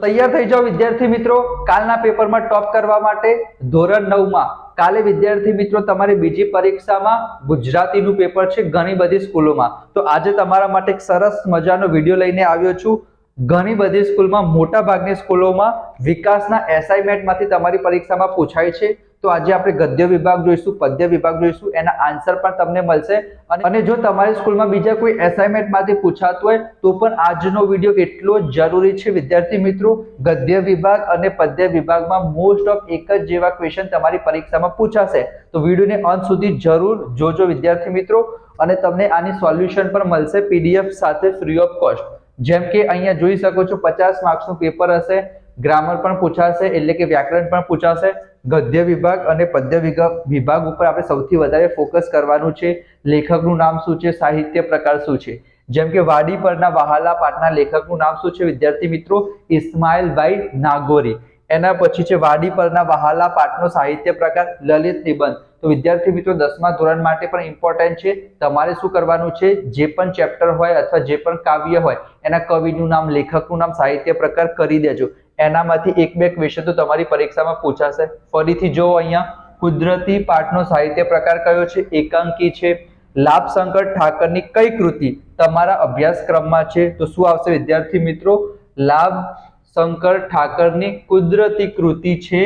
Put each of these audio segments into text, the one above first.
તૈયાર થઈ જાઓ વિદ્યાર્થી મિત્રો કાલના પેપરમાં ટોપ કરવા માટે ધોરણ 9 માં કાલે વિદ્યાર્થી મિત્રો તમારી બીજી પરીક્ષામાં ગુજરાતીનું પેપર છે ઘણી બધી સ્કૂલોમાં। તો આજે તમારા માટે એક સરસ મજાનો વિડિયો લઈને આવ્યો છું। ઘણી બધી સ્કૂલમાં મોટા ભાગની સ્કૂલોમાં વિકાસના એસાઇનમેન્ટમાંથી તમારી પરીક્ષામાં પૂછાય છે। તો આજે આપણે ગદ્ય વિભાગ જોઈશું, પદ્ય વિભાગ જોઈશું, એના આન્સર પણ તમને મળશે। અને જો તમારી સ્કૂલમાં બીજા કોઈ એસાઇનમેન્ટમાંથી પૂછાતું હોય તો પણ આજનો વિડિયો એટલો જરૂરી છે વિદ્યાર્થી મિત્રો। ગદ્ય વિભાગ અને પદ્ય વિભાગમાં મોસ્ટ ઓફ એક જ જેવા ક્વેશ્ચન તમારી પરીક્ષામાં પૂછાશે। તો વિડિયોને અંત સુધી જરૂર જોજો વિદ્યાર્થી મિત્રો, અને તમને આની સોલ્યુશન પણ મળશે પીડીએફ સાથે ફ્રી ઓફ કોસ્ટ। જેમ કે અહીંયા જોઈ શકો છો 50 માર્ક્સનું પેપર હશે, ગ્રામર પણ પૂછાશે એટલે કે વ્યાકરણ પણ પૂછાશે। ગદ્ય વિભાગ અને પદ્ય વિભાગ ઉપર આપણે સૌથી વધારે ફોકસ કરવાનું છે। લેખકનું નામ શું છે, સાહિત્ય પ્રકાર શું છે। જેમ કે વાડી પરના વહાલા પાઠના લેખકનું નામ શું છે વિદ્યાર્થી મિત્રો? ઇસ્માઇલભાઈ નાગોરી। એના પછી છે વાડી પરના વહાલા પાઠનો સાહિત્ય પ્રકાર લલિત નિબંધ। તો વિદ્યાર્થી મિત્રો 10મા ધોરણ માટે પણ ઇમ્પોર્ટન્ટ છે। તમારે શું કરવાનું છે, જે પણ ચેપ્ટર હોય અથવા જે પણ કાવ્ય હોય એના કવિનું નામ, લેખકનું નામ, સાહિત્ય પ્રકાર કરી દેજો। એનામાંથી એક બે ક્વેશ્ચન તો તમારી પરીક્ષામાં પૂછાશે। ફરીથી જો અહીંયા કુદરતી પાઠનો સાહિત્ય પ્રકાર કયો છે? એકાંકી છે। લાભશંકર ઠાકરની કઈ કૃતિ તમારા અભ્યાસક્રમમાં છે? તો શું આવશે વિદ્યાર્થી મિત્રો? લાભશંકર ઠાકરની કુદરતી કૃતિ છે,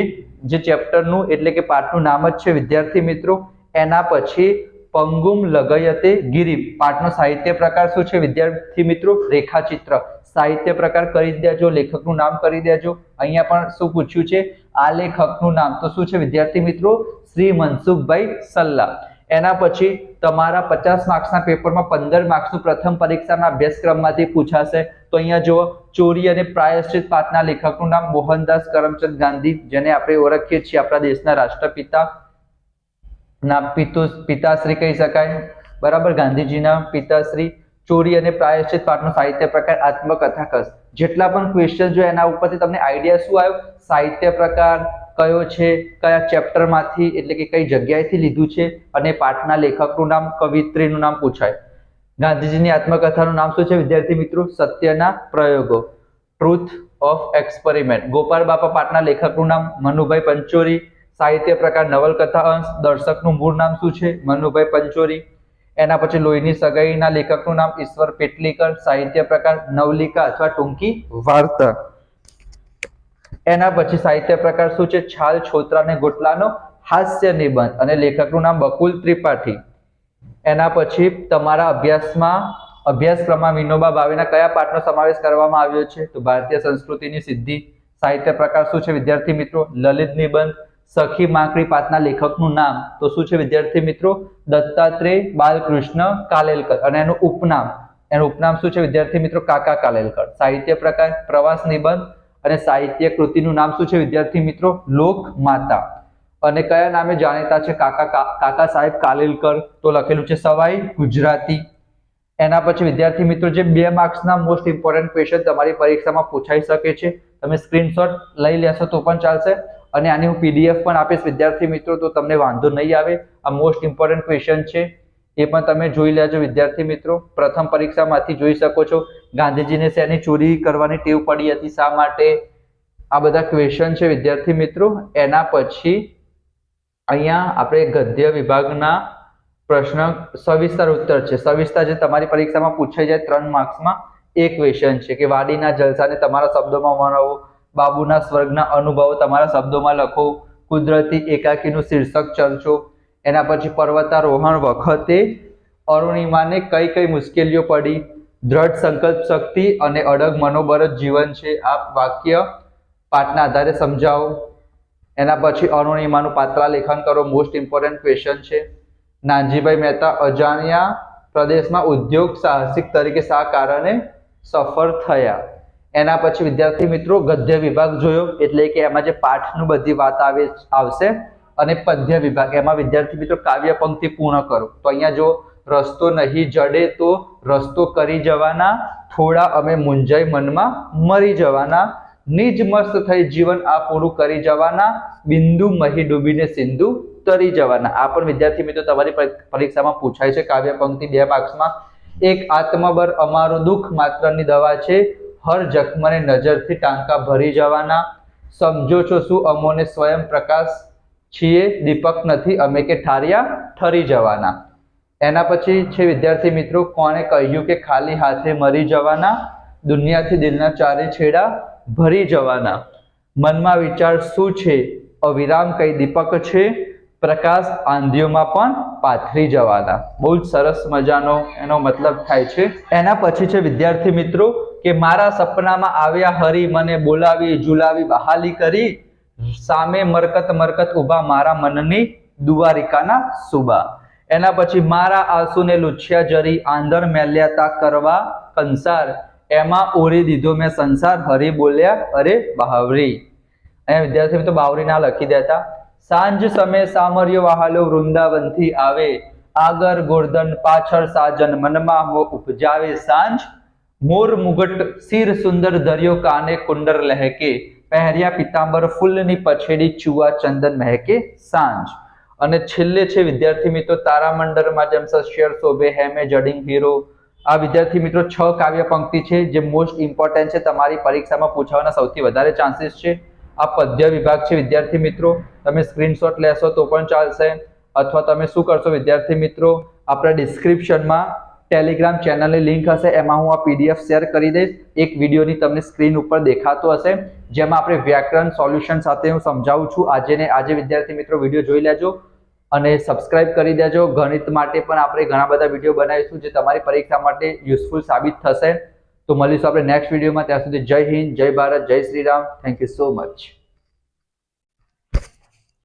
જે ચેપ્ટરનું એટલે કે પાઠનું નામ જ છે વિદ્યાર્થી મિત્રો। એના પછી પંગુમ લગયતે ગિરિ પાઠનો સાહિત્ય પ્રકાર શું છે વિદ્યાર્થી મિત્રો? રેખાચિત્ર। સાહિત્ય પ્રકાર કરી દેજો, લેખકનું નામ કરી દેજો। અહીંયા પણ શું પૂછ્યું છે? આ લેખકનું નામ તો શું છે વિદ્યાર્થી મિત્રો? શ્રી મનસુખભાઈ સલ્લા। એના પછી તમારા 50 માર્ક્સના પેપરમાં 15 માર્ક્સનું પ્રથમ પરીક્ષાના અભ્યાસક્રમમાંથી પૂછાશે। તો અહીંયા જો ચોરી અને પ્રાયશ્ચિત પાઠના લેખકનું નામ મોહનદાસ કરમચંદ ગાંધી, જેને આપણે ઓળખીએ છીએ આપણા દેશના રાષ્ટ્રપિતા ના પિતાશ્રી કહી શકાય, બરાબર, ગાંધીજીના પિતાશ્રી। ચોરી અને પ્રાયશ્ચિત પાઠનો સાહિત્ય પ્રકાર આત્મકથા કસ। જેટલા પણ ક્વેશ્ચન જો એના ઉપરથી તમને આઈડિયા શું આવ્યો? સાહિત્ય પ્રકાર કયો છે, કયા ચેપ્ટરમાંથી એટલે કે કઈ જગ્યાએથી લીધું છે, અને પાઠના લેખકનું નામ, કવિત્રીનું નામ પૂછાય। ગાંધીજીની આત્મકથાનું નામ શું છે વિદ્યાર્થી મિત્રો? સત્યના પ્રયોગો, ટ્રુથ ઓફ એક્સપેરિમેન્ટ। ગોપાલ બાપા પાઠના લેખકનું નામ મનુભાઈ પંચોરી। સાહિત્ય પ્રકાર નવલકથા અંશ। દર્શકનું મૂળ નામ શું છે? મનુભાઈ પંચોરી। એના પછી લોહીની સગાઈના લેખકનું નામ ઈશ્વર પેટલીકર। સાહિત્ય પ્રકાર નવલિકા અથવા ટૂંકી વાર્તા। એના પછી સાહિત્ય પ્રકાર શું છે? છાલ, છોતરા અને ગોટલાનો હાસ્ય નિબંધ, અને લેખકનું નામ બકુલ ત્રિપાઠી। એના પછી તમારા અભ્યાસક્રમમાં વિનોબા ભાવેના કયા પાઠનો સમાવેશ કરવામાં આવ્યો છે? તો ભારતીય સંસ્કૃતિની સિદ્ધિ। સાહિત્ય પ્રકાર શું છે વિદ્યાર્થી મિત્રો? લલિત નિબંધ। સખી માંકડી પાઠના લેખકનું નામ તો શું છે વિદ્યાર્થી મિત્રો? દત્તાત્રેય બાલકૃષ્ણ કાલેલકર, અને એનું ઉપનામ શું છે વિદ્યાર્થી મિત્રો? કાકા કાલેલકર। સાહિત્ય પ્રકાર પ્રવાસ નિબંધ, અને સાહિત્ય કૃતિનું નામ શું છે વિદ્યાર્થી મિત્રો? લોકમાતા। અને કયા નામે જાણીતા છે કાકા સાહેબ કાલેલકર? તો લખેલું છે સવાઈ ગુજરાતી। એના પછી વિદ્યાર્થી મિત્રો જે 2 માર્ક્સના મોસ્ટ ઇમ્પોર્ટન્ટ ક્વેશ્ચન તમારી પરીક્ષામાં પૂછાઈ શકે છે, તમે સ્ક્રીનશોટ લઈ લેશો તો પણ ચાલશે, અને આની હું પીડીએફ પણ આપીશ વિદ્યાર્થી મિત્રો, તો તમને વાંધો નહીં આવે। આ મોસ્ટ ઇમ્પોર્ટન્ટ ક્વેશ્ચન છે, એ પણ તમે જોઈ લેજો વિદ્યાર્થી મિત્રો। પ્રથમ પરીક્ષામાંથી જોઈ શકો છો ગાંધીજીને શેની ચોરી કરવાની ટેવ પડી હતી, શા માટે? આ બધા ક્વેશ્ચન છે વિદ્યાર્થી મિત્રો। એના પછી અહીંયા આપણે ગદ્ય વિભાગના પ્રશ્ન સવિસ્તર ઉત્તર છે, સવિસ્તર જે તમારી પરીક્ષામાં પૂછાઈ જાય 3 માર્ક્સમાં એક ક્વેશ્ચન છે કે વાડીના જલસાને તમારા શબ્દોમાં વર્ણવો, બાબુના સ્વર્ગના અનુભવો તમારા શબ્દોમાં લખો, કુદરતી એકાકીનું શીર્ષક ચર્ચો। એના પછી પર્વતારોહણ વખતે અરુણિમાને કઈ કઈ મુશ્કેલીઓ પડી, દ્રઢ સંકલ્પ શક્તિ અને અડગ મનોબળ જ જીવન છે, આ વાક્ય પાઠના આધારે સમજાવો। એના પછી અરુણિમાનું પાત્રા લેખન કરો, મોસ્ટ ઇમ્પોર્ટન્ટ ક્વેશ્ચન છે। નાનજીભાઈ મહેતા અજાણ્યા પ્રદેશમાં ઉદ્યોગ સાહસિક તરીકે શા કારણે સફળ થયા? એના પછી વિદ્યાર્થી મિત્રો ગદ્ય વિભાગ જોયો, એટલે કે એમાં જે પાઠનું બધી વાત આવશે, અને પદ્ય વિભાગ એમાં વિદ્યાર્થી મિત્રો કાવ્ય પંક્તિ પૂર્ણ કરો। તો અહીંયા જો રસ્તો નહીં જડે તો રસ્તો કરી જવાના, થોડા અમે મૂંઝાઈ મનમાં મરી જવાના, નિજ મસ્ત થઈ જીવન આ પૂરું કરી જવાના, બિંદુ મહી ડૂબીને સિંધુ તરી જવાના। આ પણ વિદ્યાર્થી મિત્રો તમારી પરીક્ષામાં પૂછાય છે કાવ્ય પંક્તિ 2 માર્ક્સમાં। એક આત્મબળ અમારું દુઃખ માત્રની દવા છે, હર જખમને નજરથી ટાંકા ભરી જવાના, સમજો છો શું અમોને સ્વયં પ્રકાશ છીએ, દીપક નથી અમે કે ઠાર્યા ઠરી જવાના. એના પછી છે વિદ્યાર્થી મિત્રો, કોણે કહ્યું કે ખાલી હાથે મરી જવાના, દુનિયાથી દિલના ચારે છેડા ભરી જવાના, મનમાં વિચાર શું છે, અવિરામ કઈ દીપક છે, પ્રકાશ આંધિયોમાં પણ પાથરી જવાના. બહુ જ સરસ મજાનો એનો મતલબ થાય છે. એના પછી છે વિદ્યાર્થી મિત્રો કે મારા સપનામાં આવ્યા હરી, મને બોલાવી ઝુલાવી બહાલી કરી, સામે મરકત મરકત ઉભા મારા મનની દુવારિકાના સુબા. એના પછી મારા આંસુને લૂછ્યા જરી, આંધણ મેલ્યા તા કરવા કંસાર, એમાં ઓરી દીધો મેં સંસાર, હરી બોલ્યા અરે બાવરી. અહીંયા વિદ્યાર્થી મિત્રો બાવરી ના લખી દેતા. સાંજ સમય સામર્યો વહાલો વૃંદાવનથી આવે, આગળ ગોર્ધન પાછળ સાજન મનમાં મો ઉપજાવે સાંજ, મોર મુગટ શિર સુંદર ધર્યો કાને કુંડર લહેકે, પહેર્યા પિતાંબર ફૂલની પછેડી ચુવા ચંદન મહેકે સાંજ. અને છેલ્લે છે વિદ્યાર્થી મિત્રો તારામંડળમાં જેમ શસ્યર શોભે હેમે જડિંગ હીરો. આ વિદ્યાર્થી મિત્રો 6 કાવ્ય પંક્તિ છે જે મોસ્ટ ઇમ્પોર્ટન્ટ છે, તમારી પરીક્ષામાં પૂછવાના સૌથી વધારે ચાન્સીસ છે. આ પદ્ય વિભાગ છે વિદ્યાર્થી મિત્રો, તમે સ્ક્રીનશોટ લેશો તો પણ ચાલશે, અથવા તમે શું કરશો વિદ્યાર્થી મિત્રો, આપણા ડિસ્ક્રિપ્શનમાં ટેલિગ્રામ ચેનલની લિંક હશે, એમાં હું આ પીડીએફ શેર કરી દઈશ. એક વિડીયોની તમને સ્ક્રીન ઉપર દેખાતો હશે, જેમાં આપણે વ્યાકરણ સોલ્યુશન સાથે હું સમજાવું છું. આજે વિદ્યાર્થી મિત્રો વિડીયો જોઈ લેજો અને સબસ્ક્રાઇબ કરી દેજો. ગણિત માટે પણ આપણે ઘણા બધા વિડીયો બનાવીશું જે તમારી પરીક્ષા માટે યુઝફુલ સાબિત થશે. તો મળીશું આપણે નેક્સ્ટ વિડીયોમાં. ત્યાં સુધી જય હિન્દ, જય ભારત, જય Shri Ram. Thank you so much.